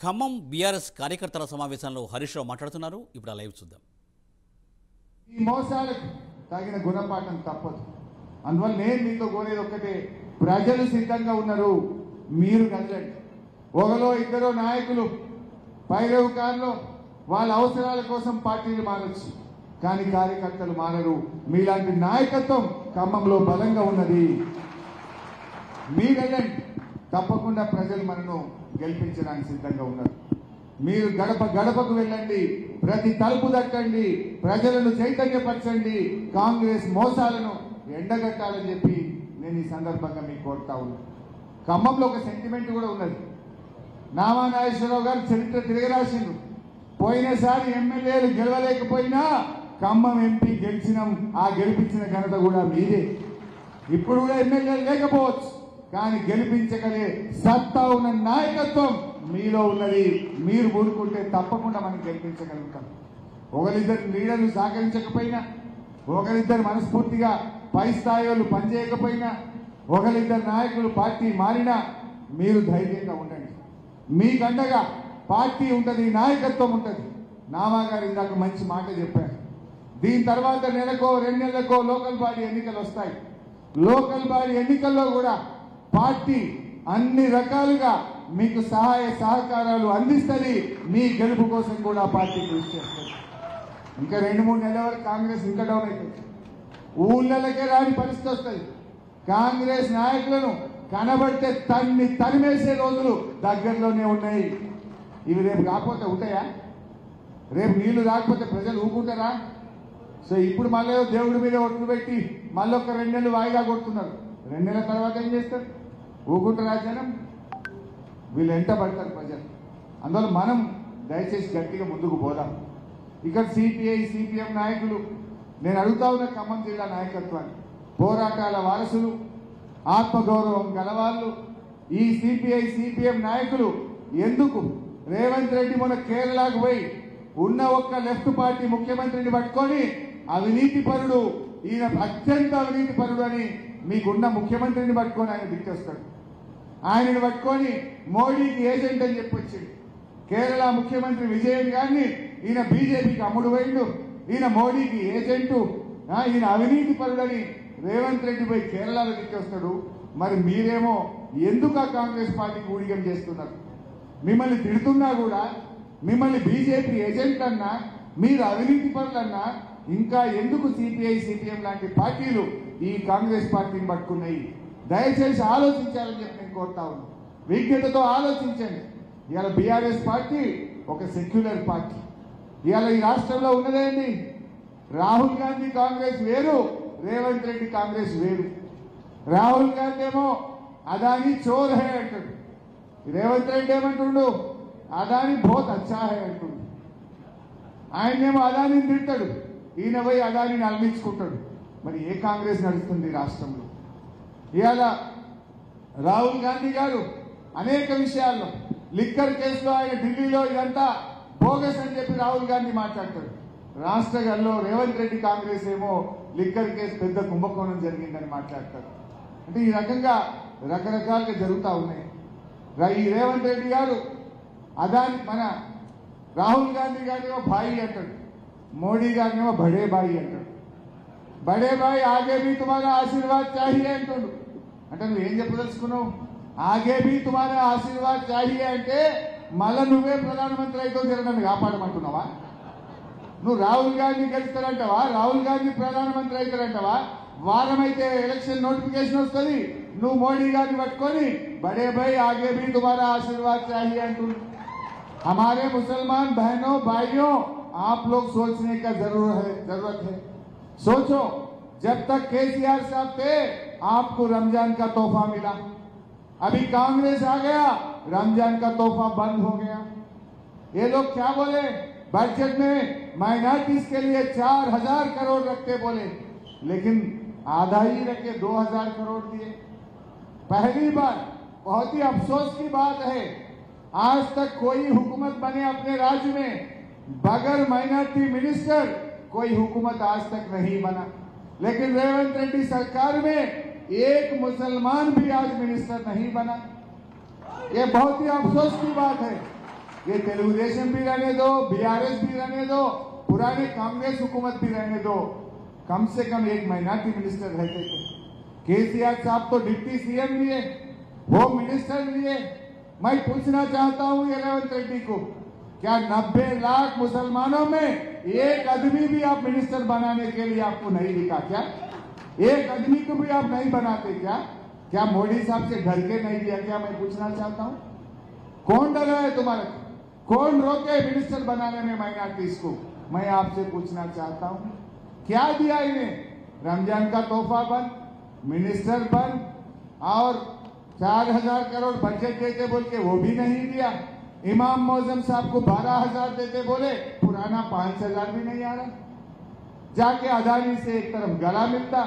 Khammam BRS కార్యకర్తల సమావేశంలో హరీష్ రావు మాట్లాడుతున్నారు. ఇప్పుడు ఆ లైవ్ చూద్దాం. ఈ మోసాలకు తగిన గుణపాఠం తప్పదు. అందువల్ల నేను మీతో కోరేది ఒక్కటే, ప్రజలు సిద్ధంగా ఉన్నారు, మీరు కదలండి. ఒకలో ఇద్దరు నాయకులు పైరవు కారులో వాళ్ళ అవసరాల కోసం పార్టీలు మారచ్చు, కానీ కార్యకర్తలు మారరు. మీలాంటి నాయకత్వం ఖమ్మంలో బలంగా ఉన్నది. మీరెళ్ళండి, తప్పకుండా ప్రజలు మనను గెలిపించడానికి సిద్ధంగా ఉన్నారు. మీరు గడప గడపకు వెళ్ళండి, ప్రతి తలుపు తట్టండి, ప్రజలను చైతన్యపరచండి, కాంగ్రెస్ మోసాలను ఎండగట్టాలని చెప్పి నేను ఈ సందర్భంగా మీకు కోరుతా ఉన్నాను. ఖమ్మంలో ఒక సెంటిమెంట్ కూడా ఉన్నది. నామా నాగేశ్వరరావు గారు చరిత్ర తిరగరాసిండు. పోయినసారి ఎమ్మెల్యేలు గెలవలేకపోయినా ఖమ్మం ఎంపీ గెలిచినాం, ఆ గెలిపించిన ఘనత కూడా మీదే. ఇప్పుడు కూడా ఎమ్మెల్యేలు లేకపోవచ్చు, కానీ గెలిపించగలే సత్తా ఉన్న నాయకత్వం మీలో ఉన్నది. మీరు ఊరుకుంటే తప్పకుండా మనం గెలిపించగలుగుతాం. ఒకరిద్దరు లీడర్లు సహకరించకపోయినా, ఒకరిద్దరు మనస్ఫూర్తిగా పై స్థాయి వాళ్ళు పనిచేయకపోయినా, ఒకరిద్దరు నాయకులు పార్టీ మారినా మీరు ధైర్యంగా ఉండండి. మీకండగా పార్టీ ఉంటుంది, నాయకత్వం ఉంటుంది. నామా గారు ఇందాక మంచి మాట చెప్పారు. దీని తర్వాత నెలకో 2 నెలలకో లోకల్ బాడీ ఎన్నికలు వస్తాయి. లోకల్ బాడీ ఎన్నికల్లో కూడా పార్టీ అన్ని రకాలుగా మీకు సహాయ సహకారాలు అందిస్తుంది. మీ గెలుపు కోసం కూడా పార్టీ కృషి చేస్తుంది. ఇంకా 2-3 నెలల వరకు కాంగ్రెస్ ఇంకా డౌన్ అవుతుంది. ఊళ్ళకే రాని పరిస్థితి వస్తుంది. కాంగ్రెస్ నాయకులను కనబడితే తరిమేసే రోజులు దగ్గరలోనే ఉన్నాయి. ఇవి రేపు కాకపోతే ఉంటాయా? రేపు నీళ్లు రాకపోతే ప్రజలు ఊరుకుంటారా? సో ఇప్పుడు మళ్ళీ దేవుడి మీద ఒట్లు పెట్టి మళ్ళీ ఒక 2 నెలలు వాయిదా కొడుతున్నారు. 2 నెలల తర్వాత ఏం చేస్తారు? ఊరుకుంటారా జనం? వీళ్ళు ఎంట పడతారు ప్రజలు. అందువల్ల మనం దయచేసి గట్టిగా ముందుకు పోదాం. ఇక్కడ సిపిఐ సిపిఎం నాయకులు, నేను అడుగుతా ఉన్న ఖమ్మం జిల్లా నాయకత్వాన్ని, పోరాటాల వారసులు, ఆత్మగౌరవం గలవాళ్ళు, ఈ సిపిఐ సిపిఎం నాయకులు ఎందుకు రేవంత్ రెడ్డి మొన్న కేరళకు పోయి ఉన్న ఒక్క లెఫ్ట్ పార్టీ ముఖ్యమంత్రిని పట్టుకొని అవినీతి పరుడు, ఈయన అత్యంత అవినీతి పరుడు అని మీకున్న ముఖ్యమంత్రిని పట్టుకొని ఆయన దిట్టొస్తాడు. ఆయనను పట్టుకొని మోడీకి ఏజెంట్ అని చెప్పొచ్చింది. కేరళ ముఖ్యమంత్రి విజయన్ గారిని ఈయన బీజేపీకి అమ్ముడు పోయిండు, ఈయన మోడీకి ఏజెంటు, ఈయన అవినీతి పరుడని రేవంత్ రెడ్డి పోయి కేరళలో దిట్టొస్తాడు. మరి మీరేమో ఎందుకు ఆ కాంగ్రెస్ పార్టీకి ఊడిగం చేస్తున్నారు? మిమ్మల్ని తిడుతున్నా కూడా, మిమ్మల్ని బీజేపీ ఏజెంట్ అన్నా, మీరు అవినీతి పరులన్నా, ఇంకా ఎందుకు సిపిఐ సిపిఎం లాంటి పార్టీలు ఈ కాంగ్రెస్ పార్టీని పట్టుకున్నాయి? దయచేసి ఆలోచించాలని చెప్పి నేను కోరుతా ఉన్నాను. విజ్ఞతతో ఆలోచించండి. ఇవాళ బీఆర్ఎస్ పార్టీ ఒక సెక్యులర్ పార్టీ. ఇవాళ ఈ రాష్ట్రంలో ఉన్నదేంటి? రాహుల్ గాంధీ కాంగ్రెస్ వేరు, రేవంత్ రెడ్డి కాంగ్రెస్ వేరు. రాహుల్ గాంధీ ఏమో అదాని చోర్ హై అంటాడు, రేవంత్ రెడ్డి ఏమంటుండు? అదాని బహుత్ అచ్చా హై అంటుండు. ఆయనేమో అదానిని తిడతాడు, ఈయన పోయి అదానిని అల్లించుకుంటాడు. మరి ఏ కాంగ్రెస్ నడుస్తుంది రాష్ట్రంలో? ఇవాళ రాహుల్ గాంధీ గారు అనేక విషయాల్లో, లిక్కర్ కేసులో ఆయన ఢిల్లీలో ఇదంతా బోగస్ అని చెప్పి రాహుల్ గాంధీ మాట్లాడతాడు. రాష్ట్రంలో రేవంత్ రెడ్డి కాంగ్రెస్ ఏమో లిక్కర్ కేసు పెద్ద కుంభకోణం జరిగిందని మాట్లాడతారు. అంటే ఈ రకంగా రకరకాలుగా జరుగుతూ ఉన్నాయి. ఈ రేవంత్ రెడ్డి గారు అదాని, మన రాహుల్ గాంధీ గారినేమో భాయి అంటాడు, మోడీ గారినేమో బడే భాయి అంటాడు. బడే భాయి ఆగే భీ తుమారా ఆశీర్వాద్ చాహియే అంటాడు. అంటే నువ్వేం చెప్పదలుచుకున్నావు? ఆగే భీ తుమారా ఆశీర్వాద్ చాహియే అంటే మళ్ళా నువ్వే ప్రధానమంత్రి అయితే జరగని కాపాడమంటున్నావా? నువ్వు రాహుల్ గాంధీ గెలుస్తారంటావా? రాహుల్ గాంధీ ప్రధానమంత్రి అవుతారంటావా? వారం అయితే ఎలక్షన్ నోటిఫికేషన్ వస్తుంది, నువ్వు మోడీ గారిని పట్టుకొని బడే భాయ్ ఆగే భీ తుమారా ఆశీర్వాद चाहिए अंटू। हमारे मुसलमान बहनों भाइयों, आप लोग सोचने का जरूरत है। सोचो, जब तक केसीआर साहब थे आपको रमजान का तोहफा मिला, अभी कांग्रेस आ गया रमजान का तोहफा बंद हो गया। ये लोग क्या बोले? बजट में माइनॉरिटीज के लिए 4000 करोड़ रखते बोले, लेकिन आधा ही रखे 2000 करोड़ दिए। पहली बार, बहुत ही अफसोस की बात है, आज तक कोई हुकूमत बने अपने राज्य में बगैर माइनॉरिटी मिनिस्टर कोई हुकूमत आज तक नहीं बना। लेकिन रेवंत रेड्डी सरकार में एक मुसलमान भी आज मिनिस्टर नहीं बना। ये बहुत ही अफसोस की बात है। ये तेलुगुदेशम भी रहने दो, बीआरएस भी रहने दो, पुराने कांग्रेस हुकूमत भी रहने दो, कम से कम एक माइनॉरिटी मिनिस्टर रहते थे। केसीआर साहब तो डिप्टी सीएम लिए, होम मिनिस्टर लिए। मैं पूछना चाहता हूं ये रेवंत रेड्डी को, क्या 90 लाख मुसलमानों में एक आदमी भी आप मिनिस्टर बनाने के लिए आपको नहीं दिखा क्या? एक आदमी को भी आप नहीं बनाते क्या? क्या मोदी साहब से डर के नहीं दिया क्या? मैं पूछना चाहता हूं, कौन डर रहा है तुम्हारे? कौन रोके मिनिस्टर बनाने में माइनॉरिटीज को? मैं आपसे पूछना चाहता हूं, क्या दिया इन्हें? रमजान का तोहफा बंद, मिनिस्टर बंद, और 4000 करोड़ बजट देते बोल के वो भी नहीं दिया। इमाम मौजम साहब को 12,000 देते बोले, पुराना 5,000 भी नहीं आ रहा। जाके अदानी से एक तरफ गला मिलता,